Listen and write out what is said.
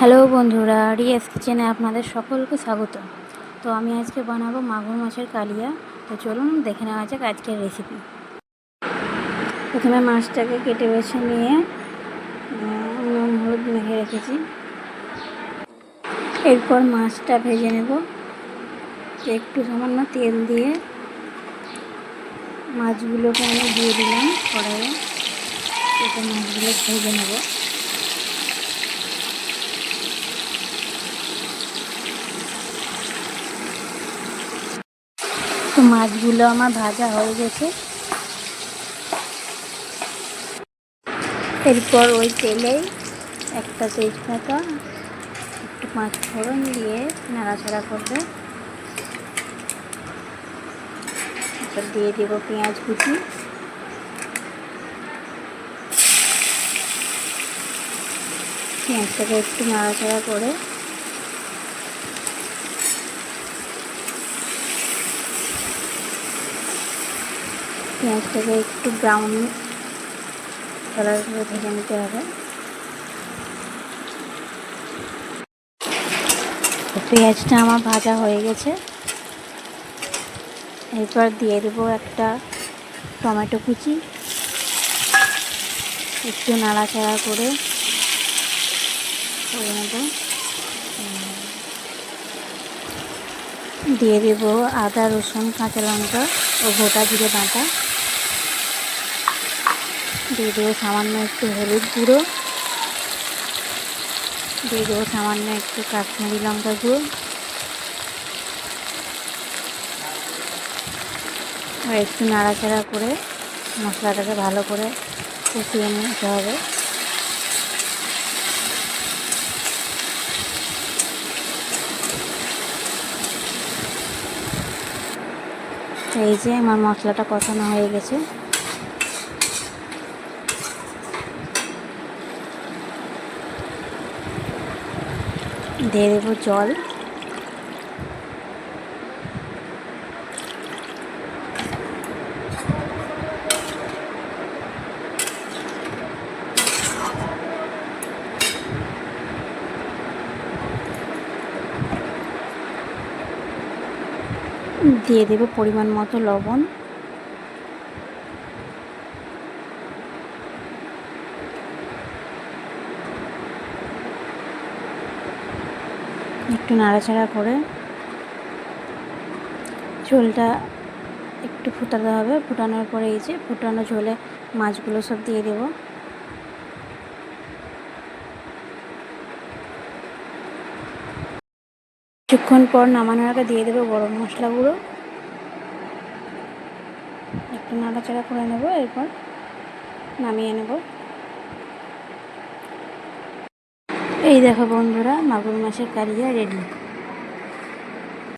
Hello বন্ধুরা, রিয়াস কিচেনে আপনাদের সকলকে স্বাগত। তো আমি আজকে বানাবো মাগুর মাছের কালিয়া। তো চলুন দেখে নেওয়া যাক আজকের রেসিপি। প্রথমে মাছটাকে কেটে বেছে নিয়ে নুন হলুদ মেখে রেখেছি। এরপর মাছটা ভেজে নেব। একটু সামান্য তেল দিয়ে মাছগুলোকে আমি দিয়ে দিলাম কড়াইয়ে। এটা মাছগুলো ভেজে নেব। তো মাছগুলো আমার ভাজা হয়ে গেছে। এরপর ওই তেলেই একটা তেজপাতা, একটু পাঁচ ফোড়ন দিয়ে নাড়াচাড়া করবে। এরপর দিয়ে দেব পেঁয়াজ কুচি, পেঁয়াজটাকে একটু নাড়াচাড়া করে পেঁয়াজটাকে একটু ব্রাউন কালার করে ভেজে নিতে হবে। পেঁয়াজটা আমার ভাজা হয়ে গেছে। এরপর দিয়ে দেবো একটা টমেটো কুচি, একটু নাড়াচাড়া করে নেব। দিয়ে দেবো আদা রসুন কাঁচা লঙ্কা ও গোটা জিরে বাটা। দিয়ে দেবো সামান্য একটু হলুদ গুঁড়ো, দিয়ে দেবো সামান্য একটু কাশ্মীরি লঙ্কা গুঁড়ো, আর একটু নাড়াচাড়া করে মশলাটাকে ভালো করে কষিয়ে নিতে হবে। এই যে আমার মশলাটা কষানো হয়ে গেছে। দিয়ে দেবো জল। দিয়ে দেবো পরিমাণ মতো লবণ। একটু নাড়াচাড়া করে ঝোলটা একটু ফুটাতে হবে। ফুটানোর পরে এই যে ফুটানো ঝোলে মাছগুলো সব দিয়ে দেবো। কিছুক্ষণ পর নামানোর আগে দিয়ে দেবো গরম মশলা গুঁড়ো। একটু নাড়াচাড়া করে নেব, এরপর নামিয়ে নেব। এই দেখো বন্ধুরা, মাগুর মাছের কালিয়া রেডি।